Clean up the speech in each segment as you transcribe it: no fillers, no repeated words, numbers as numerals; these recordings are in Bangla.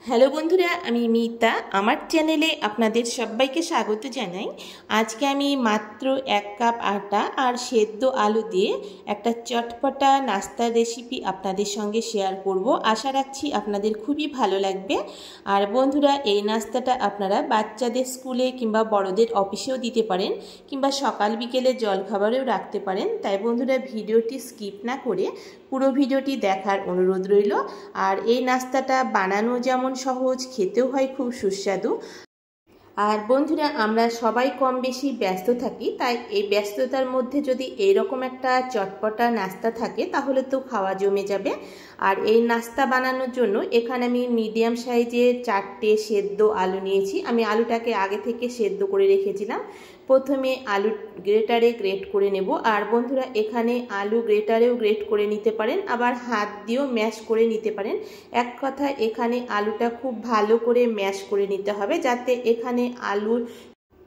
হ্যালো বন্ধুরা, আমি মিতা। আমার চ্যানেলে আপনাদের সবাইকে স্বাগত জানাই। আজকে আমি মাত্র 1 কাপ আটা আর সেদ্ধ আলু দিয়ে একটা চটপটা নাস্তার রেসিপি আপনাদের সঙ্গে শেয়ার করব। আশা রাখছি আপনাদের খুবই ভালো লাগবে। আর বন্ধুরা, এই নাস্তাটা আপনারা বাচ্চাদের স্কুলে কিংবা বড়দের অফিসেও দিতে পারেন, কিংবা সকাল বিকেলে জলখাবারেও রাখতে পারেন। তাই বন্ধুরা, ভিডিওটি স্কিপ না করে পুরো ভিডিওটি দেখার অনুরোধ রইল। আর এই নাস্তাটা বানানো যেমন সহজ, খেতেও হয় খুব সুস্বাদু। আর বন্ধুরা, আমরা সবাই কম বেশি ব্যস্ত থাকি, তাই এই ব্যস্ততার মধ্যে যদি এইরকম একটা চটপটা নাস্তা থাকে তাহলে তো খাওয়া জমে যাবে। আর এই নাস্তা বানানোর জন্য এখানে আমি মিডিয়াম সাইজের 4টে সেদ্ধ আলু নিয়েছি। আমি আলুটাকে আগে থেকে সেদ্ধ করে রেখেছিলাম। প্রথমে আলু গ্রেটারে গ্রেট করে নেব। আর বন্ধুরা, এখানে আলু গ্রেটারেও গ্রেট করে নিতে পারেন, আবার হাত দিয়েও ম্যাশ করে নিতে পারেন। এক কথায় এখানে আলুটা খুব ভালো করে ম্যাশ করে নিতে হবে, যাতে এখানে আলুর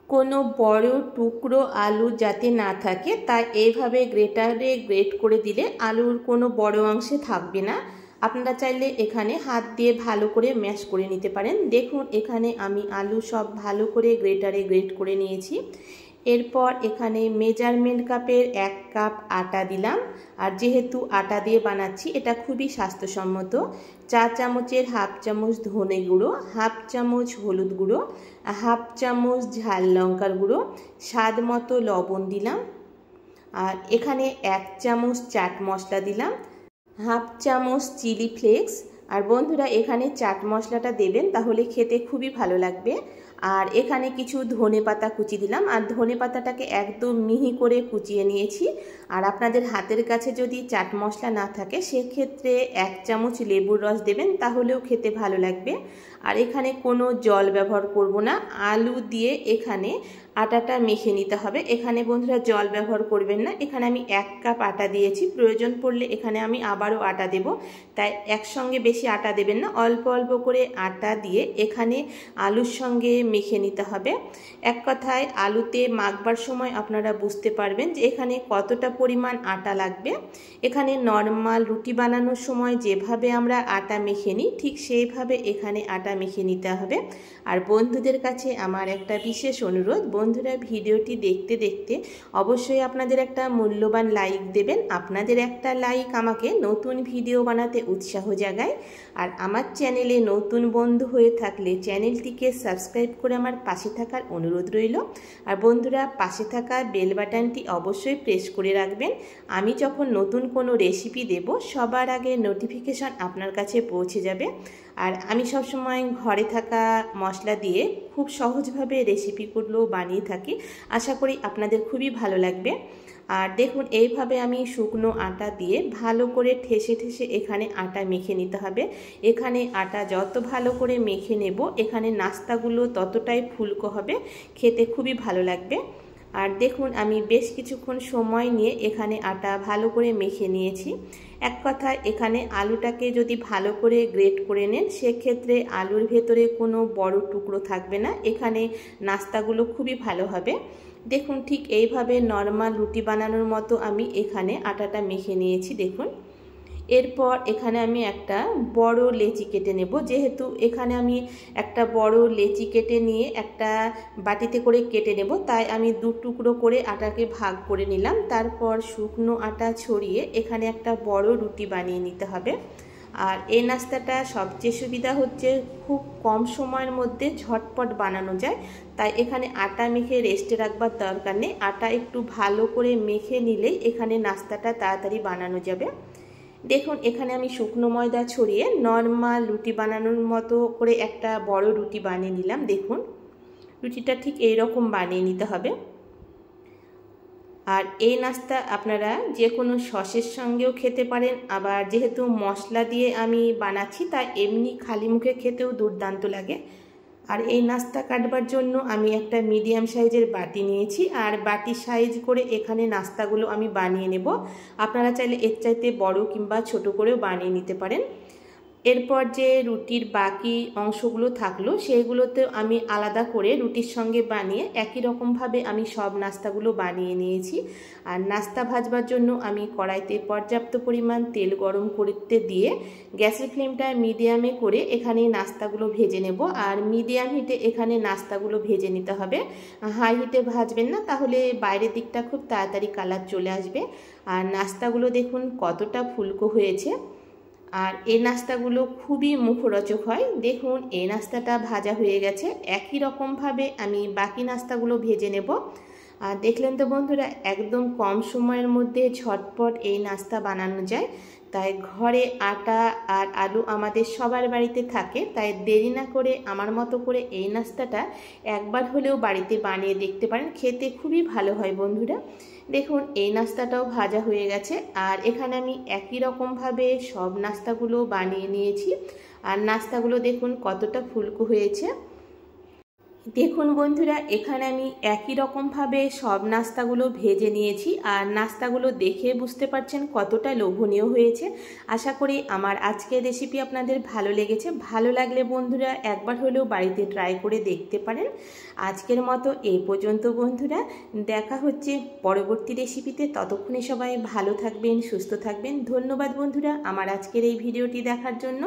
কোনো বড় টুকরো আলু যাতে না থাকে। তাই এইভাবে গ্রেটারে গ্রেট করে দিলে আলুর কোনো বড় অংশে থাকবে না। আপনারা চাইলে এখানে হাত দিয়ে ভালো করে ম্যাশ করে নিতে পারেন। দেখুন, এখানে আমি আলু সব ভালো করে গ্রেটারে গ্রেট করে নিয়েছি। এরপর এখানে মেজারমেন্ট কাপের 1 কাপ আটা দিলাম। আর যেহেতু আটা দিয়ে বানাচ্ছি, এটা খুবই স্বাস্থ্যসম্মত। 4 চামচের হাফ চামচ ধনে গুঁড়ো, হাফ চামচ হলুদ গুঁড়ো, হাফ চামচ ঝাল লঙ্কার গুঁড়ো, স্বাদ মতো লবণ দিলাম। আর এখানে 1 চামচ চাট মশলা দিলাম, হাফ চামচ চিলি ফ্লেক্স। আর বন্ধুরা, এখানে চাট মশলাটা দেবেন, তাহলে খেতে খুবই ভালো লাগবে। আর এখানে কিছু ধনেপাতা কুচি দিলাম। আর ধনেপাতাটাকে একদম মিহি করে কুচিয়ে নিয়েছি। আর আপনাদের হাতের কাছে যদি চাট মশলা না থাকে, সেক্ষেত্রে 1 চামচ লেবুর রস দেবেন, তাহলেও খেতে ভালো লাগবে। আর এখানে কোনো জল ব্যবহার করব না। আলু দিয়ে এখানে আটাটা মেখে নিতে হবে। এখানে বন্ধুরা জল ব্যবহার করবেন না। এখানে আমি 1 কাপ আটা দিয়েছি, প্রয়োজন পড়লে এখানে আমি আবারও আটা দেব। তাই একসঙ্গে বেশি আটা দেবেন না, অল্প অল্প করে আটা দিয়ে এখানে আলুর সঙ্গে মেখে নিতে হবে। এক কথায় আলুতে মাখবার সময় আপনারা বুঝতে পারবেন যে এখানে কতটা পরিমাণ আটা লাগবে। এখানে নরমাল রুটি বানানোর সময় যেভাবে আমরা আটা মেখে নিই, ঠিক সেইভাবে এখানে আটা মেখে নিতে হবে। আর বন্ধুদের কাছে আমার একটা বিশেষ অনুরোধ, বন্ধুরা ভিডিওটি দেখতে দেখতে অবশ্যই আপনাদের একটা মূল্যবান লাইক দেবেন। আপনাদের একটা লাইক আমাকে নতুন ভিডিও বানাতে উৎসাহ জাগায়। আর আমার চ্যানেলে নতুন বন্ধু হয়ে থাকলে চ্যানেলটিকে সাবস্ক্রাইব করে আমার পাশে থাকার অনুরোধ রইল। আর বন্ধুরা, পাশে থাকা বেল বাটনটি অবশ্যই প্রেস করে রাখবেন। আমি যখন নতুন কোনো রেসিপি দেব, সবার আগে নোটিফিকেশন আপনার কাছে পৌঁছে যাবে। আর আমি সবসময় ঘরে থাকা মশলা দিয়ে খুব সহজভাবে রেসিপিগুলো বানিয়ে থাকি। আশা করি আপনাদের খুবই ভালো লাগবে। আর দেখুন, এইভাবে আমি শুকনো আটা দিয়ে ভালো করে ঠেসে ঠেসে এখানে আটা মেখে নিতে হবে। এখানে আটা যত ভালো করে মেখে নেব, এখানে নাস্তাগুলো ততটাই ফুলকো হবে, খেতে খুবই ভালো লাগবে। আর দেখুন, আমি বেশ কিছুক্ষণ সময় নিয়ে এখানে আটা ভালো করে মেখে নিয়েছি। এক কথায় এখানে আলুটাকে যদি ভালো করে গ্রেট করে নেন, সেক্ষেত্রে আলুর ভেতরে কোনো বড় টুকরো থাকবে না। এখানে নাস্তাগুলো খুবই ভালো হবে। দেখুন, ঠিক এইভাবে নরমাল রুটি বানানোর মতো আমি এখানে আটাটা মেখে নিয়েছি। দেখুন, এরপর এখানে আমি একটা বড় লেচি কেটে নেব। যেহেতু এখানে আমি একটা বড় লেচি কেটে নিয়ে একটা বাটিতে করে কেটে নেব, তাই আমি 2 টুকরো করে আটাকে ভাগ করে নিলাম। তারপর শুকনো আটা ছড়িয়ে এখানে একটা বড় রুটি বানিয়ে নিতে হবে। আর এই নাস্তাটা সবচেয়ে সুবিধা হচ্ছে খুব কম সময়ের মধ্যে ঝটপট বানানো যায়। তাই এখানে আটা মেখে রেস্টে রাখবার দরকার নেই। আটা একটু ভালো করে মেখে নিলেই এখানে নাস্তাটা তাড়াতাড়ি বানানো যাবে। দেখুন, এখানে আমি শুকনো ময়দা ছড়িয়ে নরমাল রুটি বানানোর মতো করে একটা বড় রুটি বানিয়ে নিলাম। দেখুন, রুটিটা ঠিক এইরকম বানিয়ে নিতে হবে। আর এই নাস্তা আপনারা যে কোনো সসের সঙ্গেও খেতে পারেন। আবার যেহেতু মশলা দিয়ে আমি বানাচ্ছি, তাই এমনি খালি মুখে খেতেও দুর্দান্ত লাগে। আর এই নাস্তা কাটবার জন্য আমি একটা মিডিয়াম সাইজের বাটি নিয়েছি। আর বাটি সাইজ করে এখানে নাস্তাগুলো আমি বানিয়ে নেব। আপনারা চাইলে এর চাইতে বড় কিংবা ছোট করেও বানিয়ে নিতে পারেন। এরপর যে রুটির বাকি অংশগুলো থাকলো সেইগুলোতে আমি আলাদা করে রুটির সঙ্গে বানিয়ে একই রকমভাবে আমি সব নাস্তাগুলো বানিয়ে নিয়েছি। আর নাস্তা ভাজবার জন্য আমি কড়াইতে পর্যাপ্ত পরিমাণ তেল গরম করতে দিয়ে গ্যাসের ফ্লেমটা মিডিয়ামে করে এখানে নাস্তাগুলো ভেজে নেব। আর মিডিয়াম হিটে এখানে নাস্তাগুলো ভেজে নিতে হবে, হাই হিটে ভাজবেন না, তাহলে বাইরের দিকটা খুব তাড়াতাড়ি কালার চলে আসবে। আর নাস্তাগুলো দেখুন কতটা ফুলকো হয়েছে, আর এই নাস্তাগুলো খুবই মুখরোচক হয়। দেখুন এই নাস্তাটা ভাজা হয়ে গেছে, একই রকমভাবে আমি বাকি নাস্তাগুলো ভেজে নেব। আর দেখলেন তো বন্ধুরা, একদম কম সময়ের মধ্যে ঝটপট এই নাস্তা বানানো যায়। তাই ঘরে আটা আর আলু আমাদের সবার বাড়িতে থাকে, তাই দেরি না করে আমার মতো করে এই নাস্তাটা একবার হলেও বাড়িতে বানিয়ে দেখতে পারেন, খেতে খুবই ভালো হয় বন্ধুরা। দেখুন এই নাস্তাটাও ভাজা হয়ে গেছে, আর এখানে আমি একই রকমভাবে সব নাস্তাগুলো বানিয়ে নিয়েছি। আর নাস্তাগুলো দেখুন কতটা ফুলকো হয়েছে। দেখুন বন্ধুরা, এখানে আমি একই রকমভাবে সব নাস্তাগুলো ভেজে নিয়েছি, আর নাস্তাগুলো দেখে বুঝতে পারছেন কতটা লোভনীয় হয়েছে। আশা করি আমার আজকের রেসিপি আপনাদের ভালো লেগেছে। ভালো লাগলে বন্ধুরা একবার হলেও বাড়িতে ট্রাই করে দেখতে পারেন। আজকের মতো এই পর্যন্ত বন্ধুরা, দেখা হচ্ছে পরবর্তী রেসিপিতে। ততক্ষণে সবাই ভালো থাকবেন, সুস্থ থাকবেন। ধন্যবাদ বন্ধুরা আমার আজকের এই ভিডিওটি দেখার জন্য।